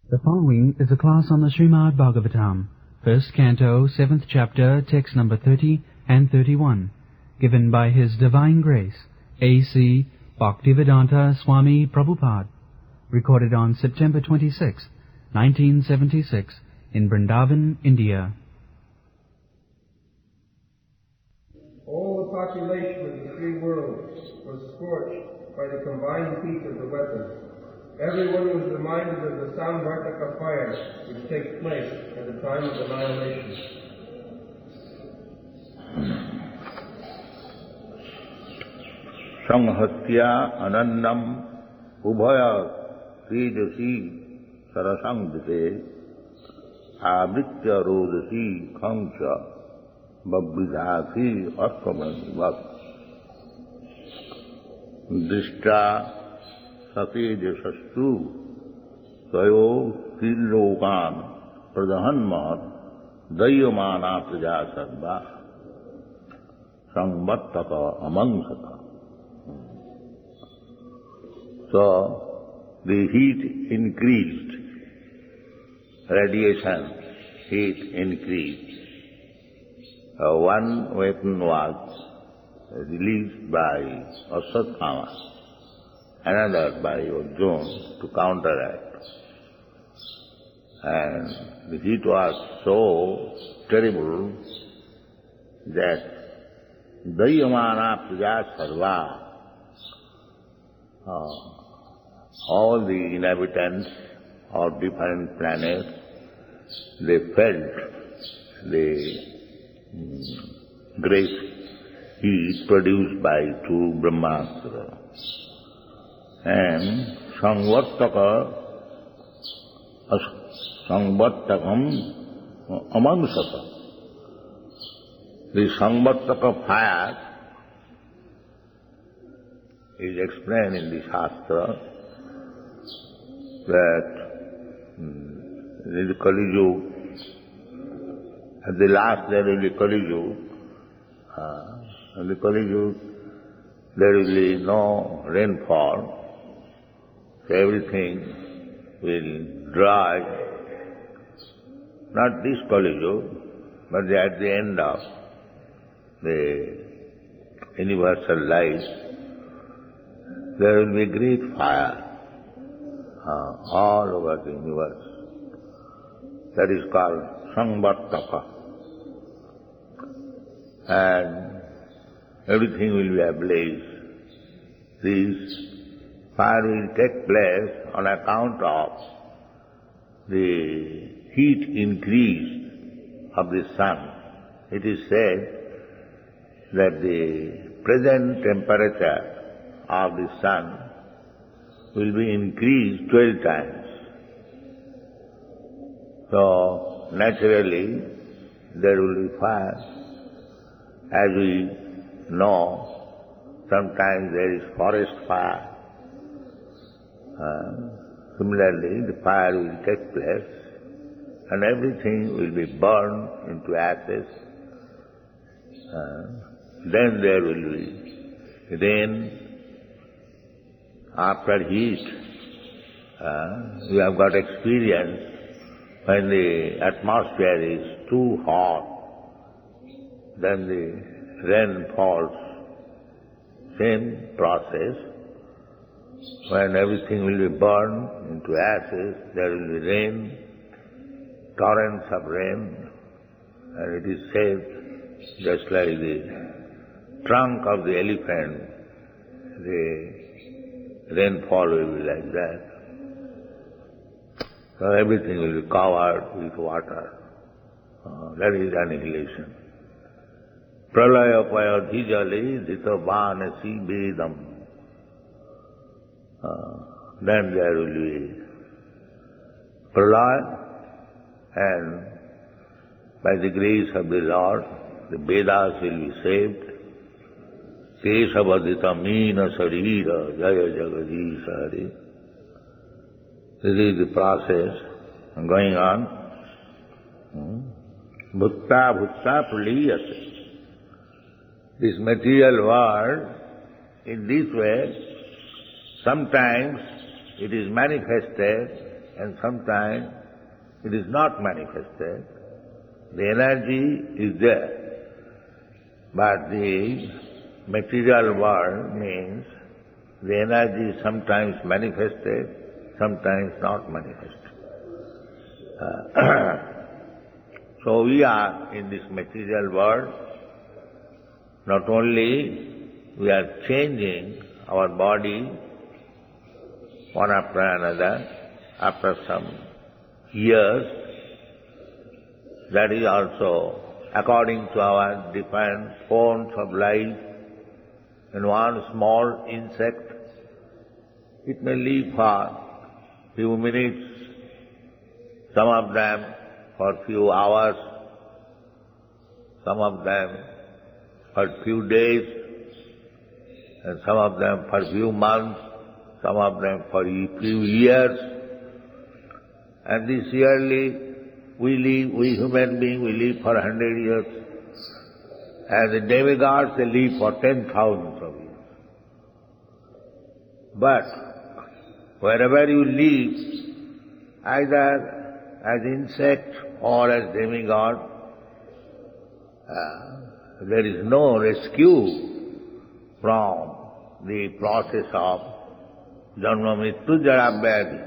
The following is a class on the Śrīmad-Bhāgvatam, first canto, 7th chapter, text number 30 and 31, given by His Divine Grace, A.C. Bhaktivedanta Swami Prabhupada, recorded on September 26, 1976, in Vrindavan, India. All the population of the three worlds was scorched by the combined heat of the weapons. Everyone was reminded of the Samvartaka fire which takes place at the time of annihilation. Samhatya anannam ubhaya tejasi sarasangdite avritya rodasi khamsa babvidhasi atkamanivat drishta satejasastu tayo trilokan pradhanmat dayamana praja sarva samvattaka amangsaka. So, the heat increased, radiation, heat increased. One weapon was released by Ashwatthama, another by Arjuna to counteract. And the heat was so terrible that Dayamana Praja Sarva, all the inhabitants of different planets, they felt the great heat produced by two Brahmastra. And Samvattakam amangsaka. The Samvattaka fire is explained in the Shastra that in the Kali Yuga, at the last there will be Kali Yuga, in the Kali Yuga there will be no rainfall, so everything will dry. Not this Kali Yuga, but at the end of the universal life, there will be great fire all over the universe. That is called Samvartaka. And everything will be ablaze. This fire will take place on account of the heat increase of the sun. It is said that the present temperature of the sun will be increased 12 times. So, naturally, there will be fire. As we know, sometimes there is forest fire. Similarly, the fire will take place and everything will be burned into ashes. Then there will be rain. After heat, we have got experience when the atmosphere is too hot, then the rain falls. Same process. When everything will be burned into ashes, there will be rain, torrents of rain, and it is said, just like the trunk of the elephant, the rainfall will be like that. So everything will be covered with water. That is annihilation. Pralaya payadhijali dhita vanasi vedam. Then there will be pralaya, and by the grace of the Lord, the Vedas will be saved. Keshavadita meena sarira jaya jagadisha hari. This is the process going on. Bhutta bhutta praliyate. This material world, in this way, sometimes it is manifested and sometimes it is not manifested. The energy is there, but the material world means the energy is sometimes manifested, sometimes not manifested. So we are in this material world, not only we are changing our body one after another, after some years, that is also according to our different forms of life. In one small insect, it may live for few minutes, some of them for few hours, some of them for few days, and some of them for few months, some of them for few years. And this yearly, we human beings, we live for 100 years. And the demigods, they live for 10,000 of years. But wherever you live, either as insect or as demigod, there is no rescue from the process of janma mrityu jara vyadhi.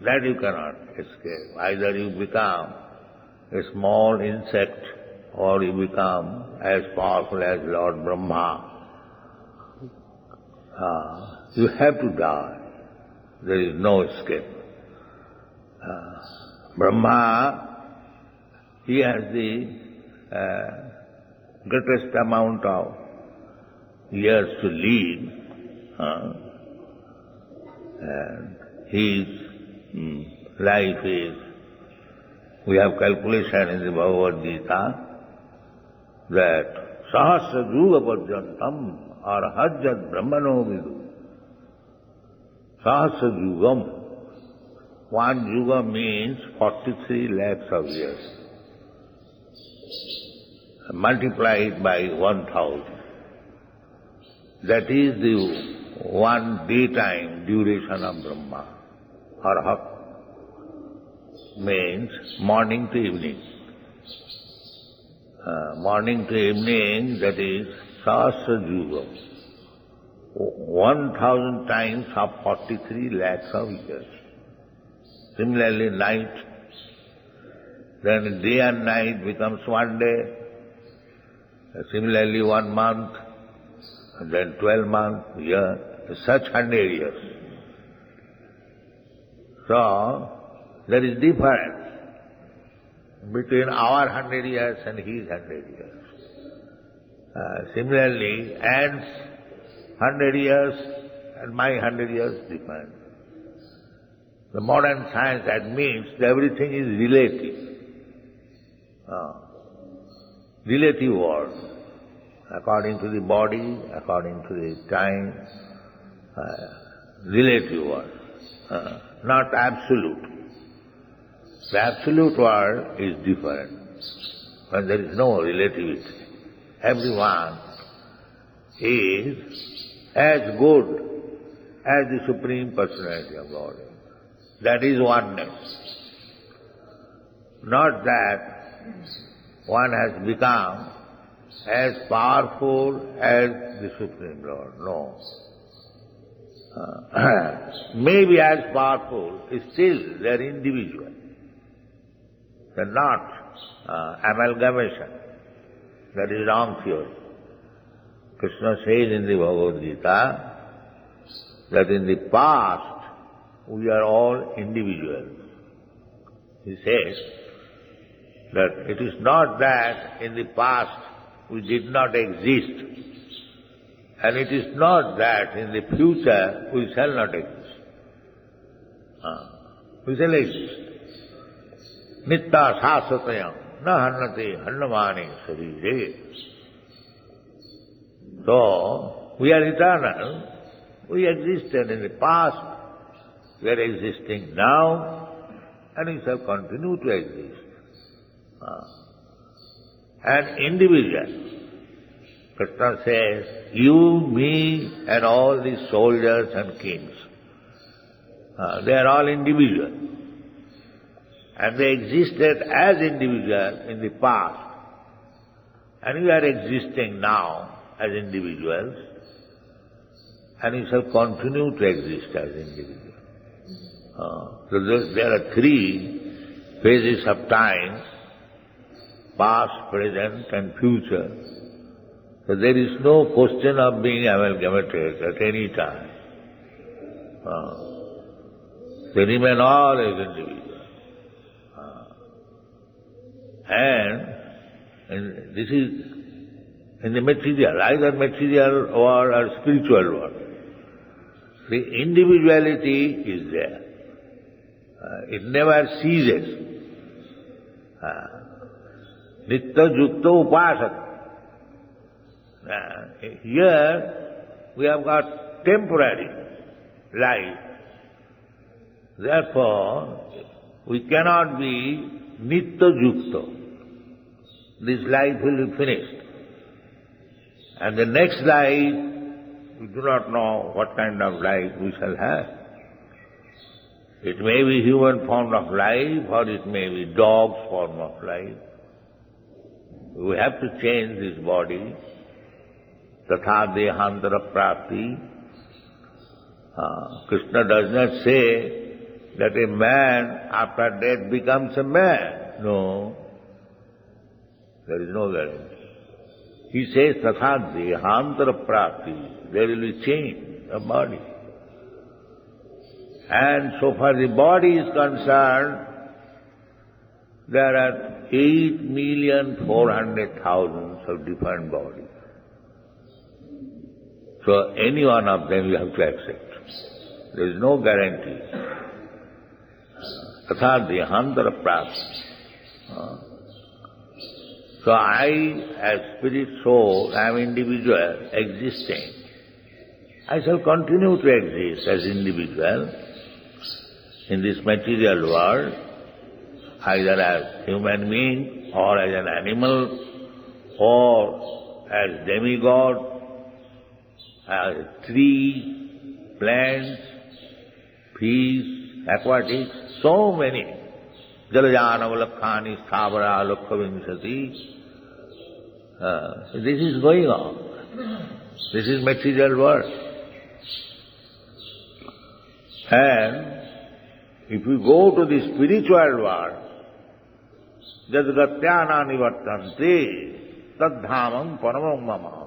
That you cannot escape. Either you become a small insect or you become as powerful as Lord Brahma. You have to die. There is no escape. Brahma, he has the greatest amount of years to live, and his life is, we have calculation in the Bhagavad Gita that sahasra yuga paryantam arhajjat brahmano vidu. Sahasra yugam. One yuga means 43 lakhs of years. Multiply it by 1,000. That is the one daytime duration of Brahma. Arhat means morning to evening. Morning to evening, that is sahasra yuga. 1,000 times of 43 lakhs of years. Similarly, night, then day and night becomes one day. Similarly, 1 month, and then 12 months, year, such 100 years. So, there is difference between our 100 years and his 100 years. Similarly, ants, 100 years and my 100 years different. The modern science admits that everything is relative. Relative world. According to the body, according to the time, relative world. Not absolute. The absolute world is different. When there is no relativity. Everyone is as good as the Supreme Personality of God. That is oneness. Not that one has become as powerful as the Supreme Lord. No. Maybe as powerful, still they are individual. They are not amalgamation. That is wrong theory. Krishna says in the Bhagavad Gita that in the past we are all individuals. He says that it is not that in the past we did not exist, and it is not that in the future we shall not exist. We shall exist. Nitta sasatayam na hannate hannamani sarire. So, we are eternal. We existed in the past. We are existing now, and we shall continue to exist. And individual. Krishna says, you, me, and all these soldiers and kings. They are all individual. And they existed as individuals in the past. And we are existing now as individuals. And we shall continue to exist as individuals. So there are three phases of time: past, present and future. So there is no question of being amalgamated at any time. They remain all as individuals. And this is in the material, either material or spiritual world. The individuality is there. It never ceases. Nitya yukta upasaka. Here we have got temporary life. Therefore, we cannot be nitya yukta. This life will be finished. And the next life, we do not know what kind of life we shall have. It may be human form of life, or it may be dog form of life. We have to change this body. Tatha dehantara prapti. Krishna does not say that a man after death becomes a man. No. There is no guarantee. He says, tatha dehantara prapti. There will be change of body. And so far the body is concerned, there are 8,400,000 of different bodies. So any one of them you have to accept. There is no guarantee. Tatha dehantara prapti. So I, as spirit soul, I am individual, existing. I shall continue to exist as individual in this material world, either as human being, or as an animal, or as demigod, as tree, plants, fish, aquatics, so many. Jalajana Lakhani Sthavara Lokhavimsati. This is going on. This is material world. And if you go to the spiritual world, Jadgatyana nivartante tadhamam paramam mama.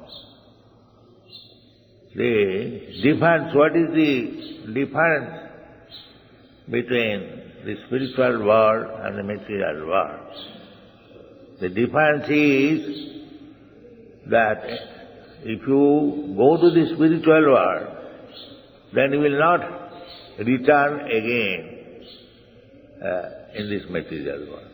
The difference, what is the difference between the spiritual world and the material world? The difference is that if you go to the spiritual world, then you will not return again in this material world.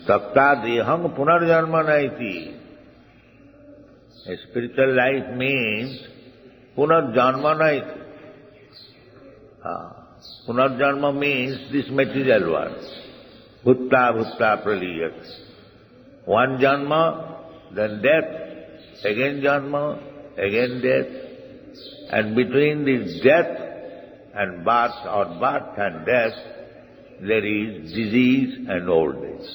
Tapta deham punarjanma naiti. A spiritual life means punarjanma naiti. Punarjanma means this material world. Bhutta praliyat. One janma, then death, again janma, again death. And between this death and birth, or birth and death, there is disease and old age.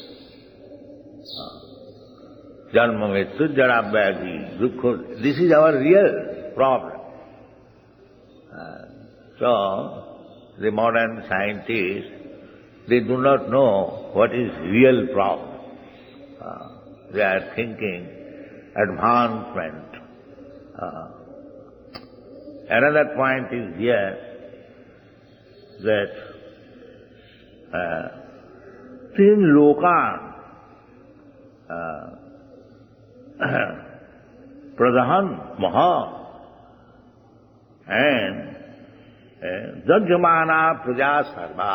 Janma mrityu jara vyadhi dukkha. This is our real problem. So, the modern scientists, they do not know what is real problem. They are thinking advancement. Another point is here that tin lokan pradhan maha and jajamana praja sarva.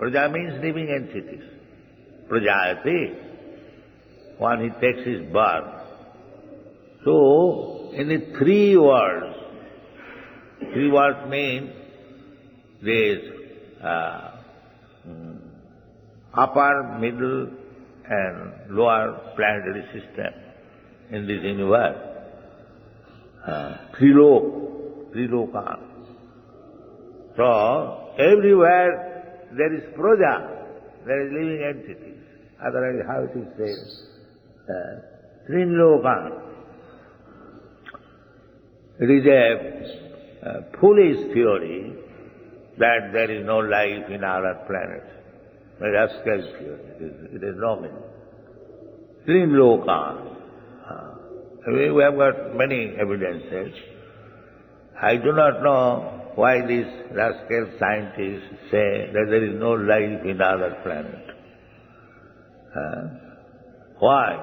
Praja means living entities. Prajayate, when he takes his birth. So, in the three worlds mean this upper, middle and lower planetary system in this universe. Triloka. So, everywhere there is praja, there is living entities. Otherwise, how it is said? Triloka. It is a foolish theory that there is no life in other planets. A rascal theory. It is no meaning. Triloka. We have got many evidences. I do not know why these rascal scientists say that there is no life in other planet. Why?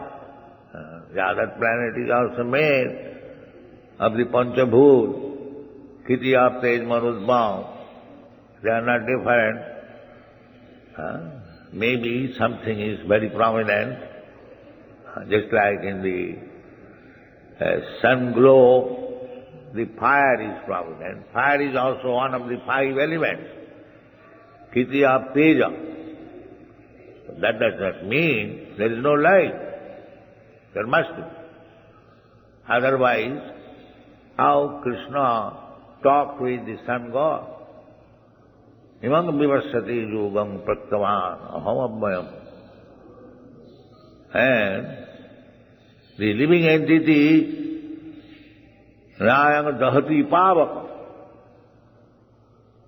The other planet is also made of the Panchabhut, Kiti, Aptej, Manudbhav. They are not different. Maybe something is very prominent, just like in the sun glow, the fire is prominent. Fire is also one of the 5 elements. Kiti of Teja. That does not mean there is no life. There must be. Otherwise, how Krishna talked with the sun god? Imang vivasati yugam praktavan aham abhayam. And the living entity, Rayang dahati pavaka.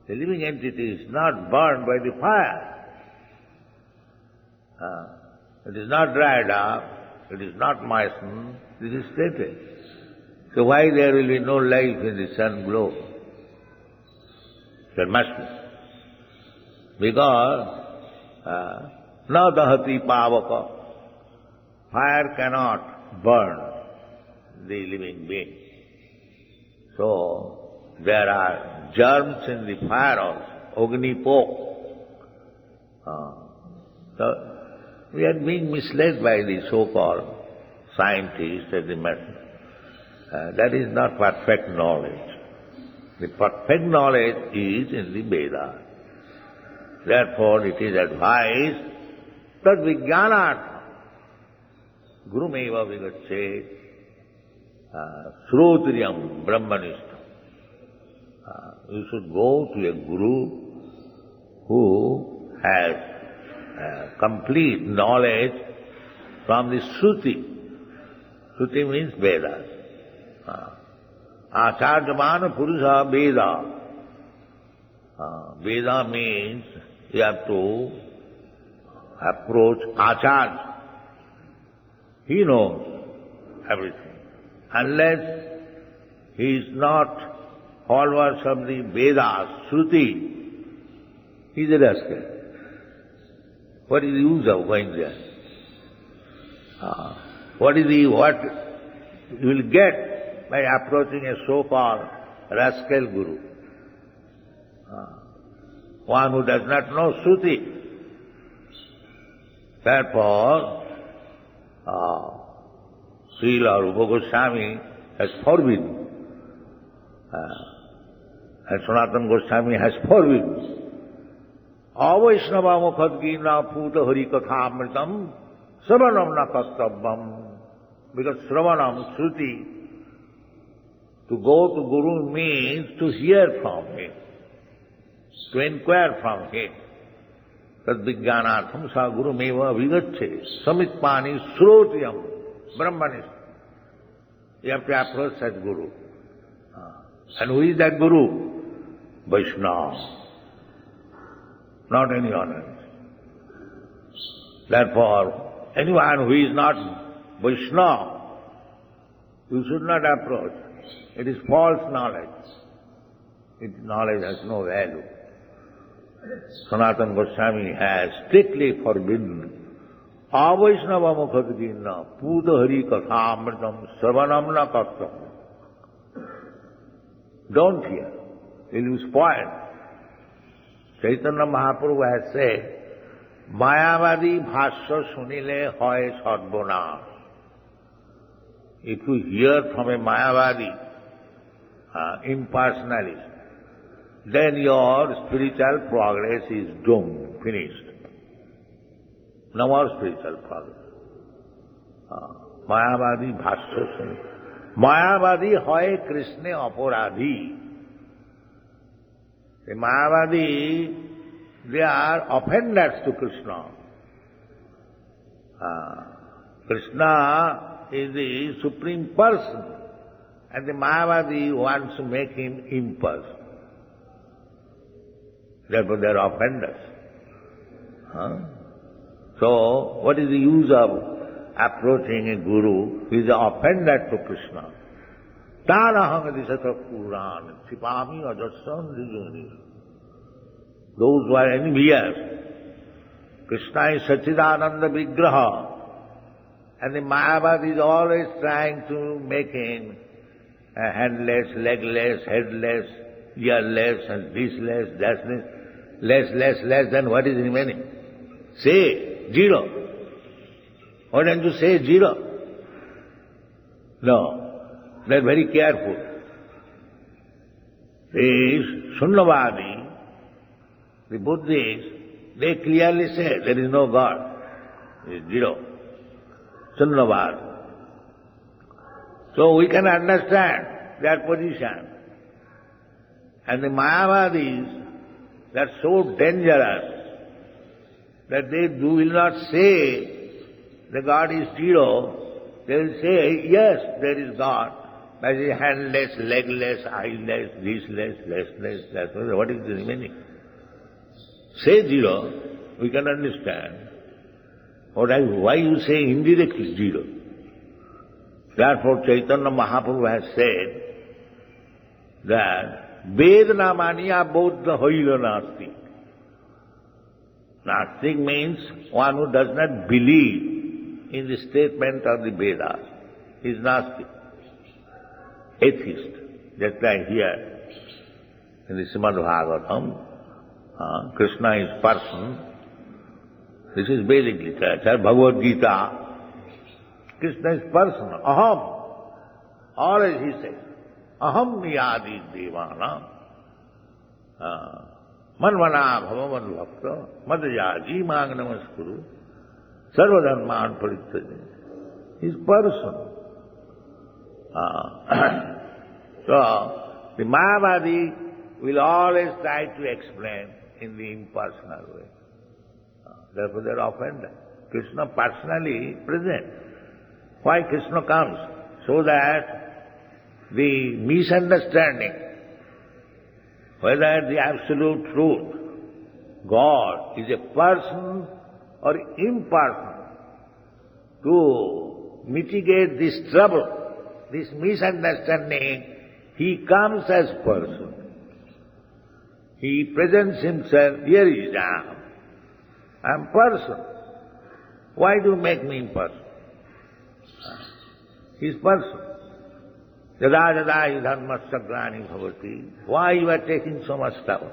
The living entity is not burned by the fire. It is not dried up, it is not moistened, it is stated. So why there will be no life in the sun glow? There must be. Because na dahati pavaka. Fire cannot burn the living being. So there are germs in the fire also, Agni-pok. So we are being misled by the so-called scientists and the method. That is not perfect knowledge. The perfect knowledge is in the Vedas. Therefore it is advised that vijnanat gurumeva vigachet srotriyam brahmanishtam. You should go to a guru who has complete knowledge from the Shruti. Shruti means Vedas. Acharjamana Purusha Veda. Veda means you have to approach Acharya. He knows everything. Unless he is not followers of the Vedas, Shruti, he is a rascal. What is the use of going there? What you will get by approaching a so-called rascal guru? One who does not know Shruti. Therefore, Srila Prabhupāda has forbidden, and Sanatana Goswami has forbidden, avaishnava mukhadgina puta hari kathamritam sravanam na kastavam. Because sravanam, Shruti, to go to Guru means to hear from him, to inquire from him. Tad vijnanatham sa guru meva vigacche samitpani srotriyam brahmanis. You have to approach such guru. And who is that guru? Vaishnava. Not any other. Therefore, anyone who is not Vaishnava, you should not approach. It is false knowledge. Knowledge has no value. Sanatana Goswami has strictly forbidden avaishnava mukhadgina puta hari kathamritam sravanam na kastam. Don't hear, it will spoil. Chaitanya Mahaprabhu has said, Mayavadi bhashya sunile hoy sarvanash. If you hear from a Mayavadi, impersonalist, then your spiritual progress is doomed, finished. No more spiritual progress. Mayavadi bhashya sunile. Mayavadi hoye Krishna aparadhi. The Mayavadi, they are offenders to Krishna. Krishna is the Supreme Person, and the Mayavadi wants to make him impersonal. Therefore they are offenders. So, what is the use of approaching a guru who is an offender to Krishna? Tanaham adisata Purana, Chipami ajasan rijuni. Those who are envious. Krishna is Sachidananda Vigraha, and the Mayavadi is always trying to make him handless, legless, headless, earless, and thisless, less, then what is remaining? Say zero. Why don't you say zero? No. They're very careful. These Shunyavadi, the Buddhists, they clearly say there is no God. It is zero. Shunyavadi. So we can understand their position. And the Mayavadis, they are so dangerous that they will not say the God is zero. They will say, yes, there is God, but he is handless, legless, eyeless, thisless, lessless. What is the remaining? Say zero, we can understand. Why you say indirectly zero? Therefore Chaitanya Mahaprabhu has said that Vedana maniya bodha hoila nastik. Nastik means one who does not believe in the statement of the Vedas. He is nastik, atheist. Just like here in the Śrīmad-Bhāgvatam, Krishna is person. This is Vedic literature, Bhagavad Gita. Krishna is person, aham. Always he says, aham niyadi devana, manvana bhavaman bhakta, madhyaji mang namaskuru, sarvadharman parityaja. He is person. So, the Mayavadi will always try to explain in the impersonal way. Therefore they are offended. Krishna personally present. Why Krishna comes? So that the misunderstanding, whether the absolute truth, God is a person or impersonal, to mitigate this trouble, this misunderstanding, he comes as person. He presents himself, here is I am person. Why do you make me impersonal? He is person. Yada yada yudharmasya grani bhavati. Why you are taking so much trouble?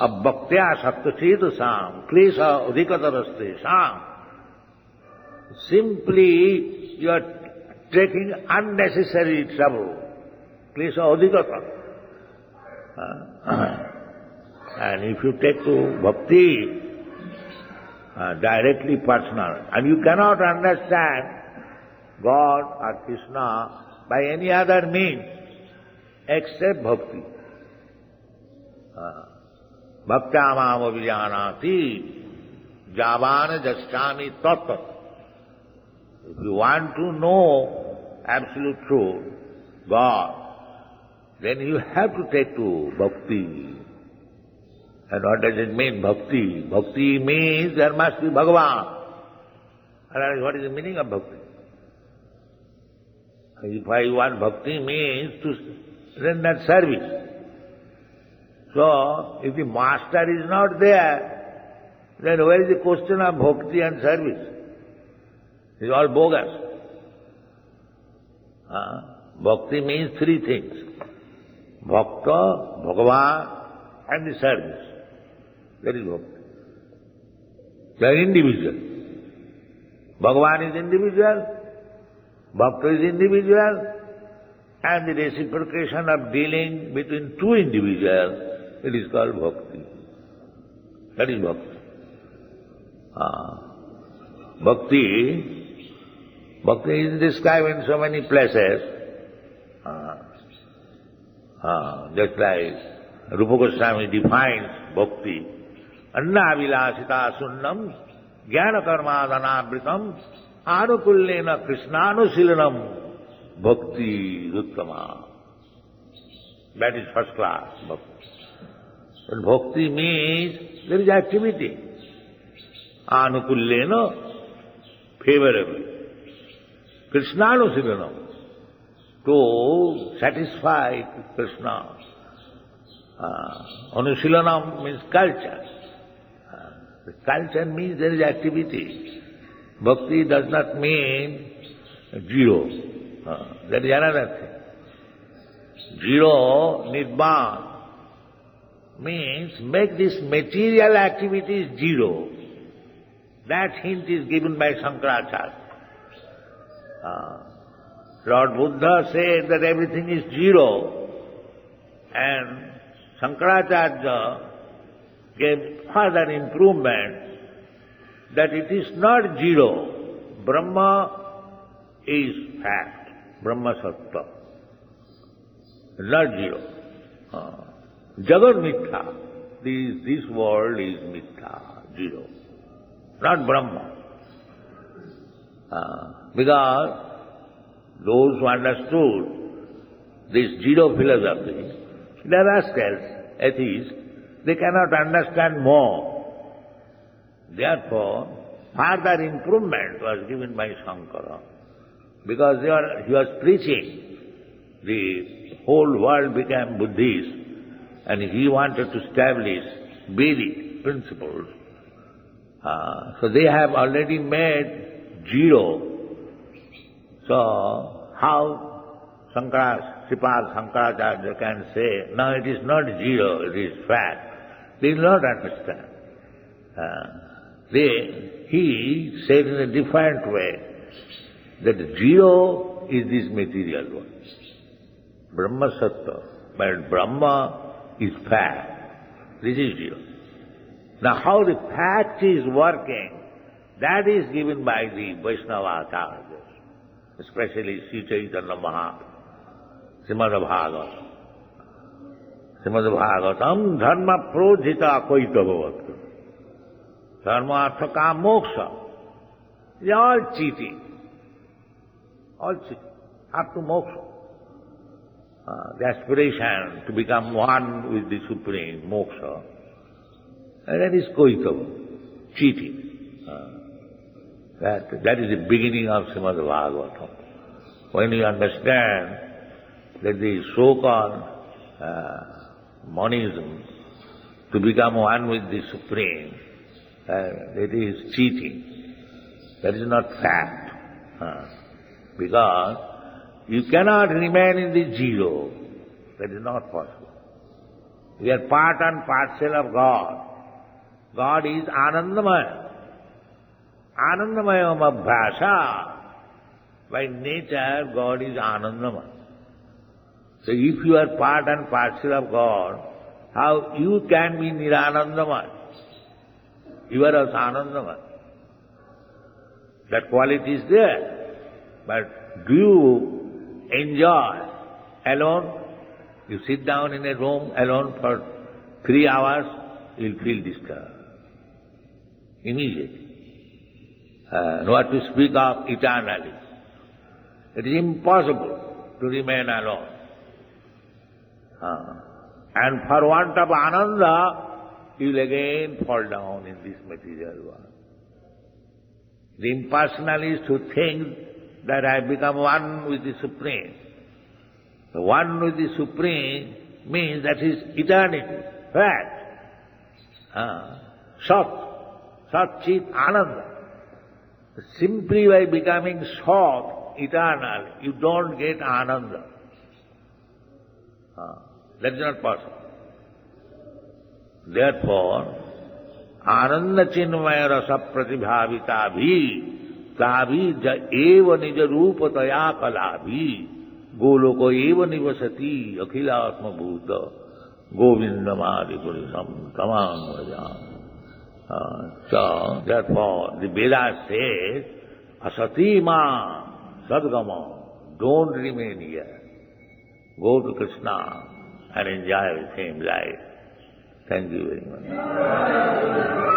Abhaktya saktachetasam, klesha udhikatarastesam. Simply you are taking unnecessary trouble. Klesha udhikata. And if you take to bhakti, directly personal, and you cannot understand God or Krishna by any other means except bhakti. Bhaktyamam avijanati javana jasthami tattva. If you want to know absolute truth, God, then you have to take to bhakti. And what does it mean, bhakti? Bhakti means there must be Bhagavan. Otherwise, what is the meaning of bhakti? If I want bhakti means to render service. So, if the master is not there, then where is the question of bhakti and service? It's all bogus. Bhakti means three things. Bhakta, Bhagavan, and the service. That is bhakti. They are individual. Bhagavan is individual, Bhakta is individual, and the reciprocation of dealing between two individuals, it is called bhakti. That is bhakti. Bhakti is described in so many places. Just like Rupa Goswami defines bhakti. Anna vilasita sunnam jnana karmadhanavritam anukullena krishnānusilanam bhakti uttama. That is first class bhakti. But bhakti means there is activity. Anukullena, favorably. Krishnānusilanam, to satisfy Krishna. Anusilanam means culture. The culture means there is activity. Bhakti does not mean zero. That is another thing. Zero, nirvana, means make this material activity zero. That hint is given by Shankaracharya. Lord Buddha said that everything is zero, and Shankaracharya gave further improvement that it is not zero. Brahma is fact, Brahma Sattva, not zero. Jagat Mithya, this world is Mithya, zero, not Brahma. Because those who understood this zero philosophy, they are rascals, atheists, they cannot understand more. Therefore, further improvement was given by Shankara, because he was preaching, the whole world became Buddhist, and he wanted to establish Vedic principles. So they have already made zero. So how Śrīpāda Śaṅkarācārya can say, no, it is not zero, it is fact. They will not understand. He said in a different way that zero is this material one. Brahma Sattva, but Brahma is fact. This is zero. Now how the fact is working, that is given by the Vaishnava Acharyas, especially Sri Chaitanya Mahaprabhu, Śrīmad-Bhāgvatam. Śrīmad-Bhāgvatam dharma prodhita koitavavat. Dharma artha kam moksha. They are all cheating. All cheating. Up to moksha. The aspiration to become one with the Supreme, moksha. And that is koitava, cheating. That is the beginning of Śrīmad-Bhāgvatam. When you understand that the so-called monism, to become one with the Supreme, it is cheating. That is not fact. Because you cannot remain in the zero. That is not possible. We are part and parcel of God. God is Anandamaya. Anandamayam abhyasa. By nature, God is Anandamaya. So if you are part and parcel of God, how you can be Niranandamaya? You are also Anandamaya. That quality is there. But do you enjoy alone? You sit down in a room alone for 3 hours, you'll feel disturbed. Immediately. What to speak of eternally. It is impossible to remain alone. And for want of ananda, you will again fall down in this material world. The impersonalist who thinks that I have become one with the Supreme. The one with the Supreme means that is eternity, fact. Sat, Chit, Ananda. Simply by becoming Sat, eternal, you don't get Ananda. That is not possible. Therefore, Ananda Chinmaya Rasa Pratibhavita Bhi Tavi Ja Eva Nija Rupa Taya Kalabhi Goloko Eva Nivasati Akhilatma Bhuta Govindamadi Purisam Tamam Vajam. So, therefore, the Vedas says, Asati ma Sadgama, don't remain here. Go to Krishna and enjoy with him life. Thank you very much.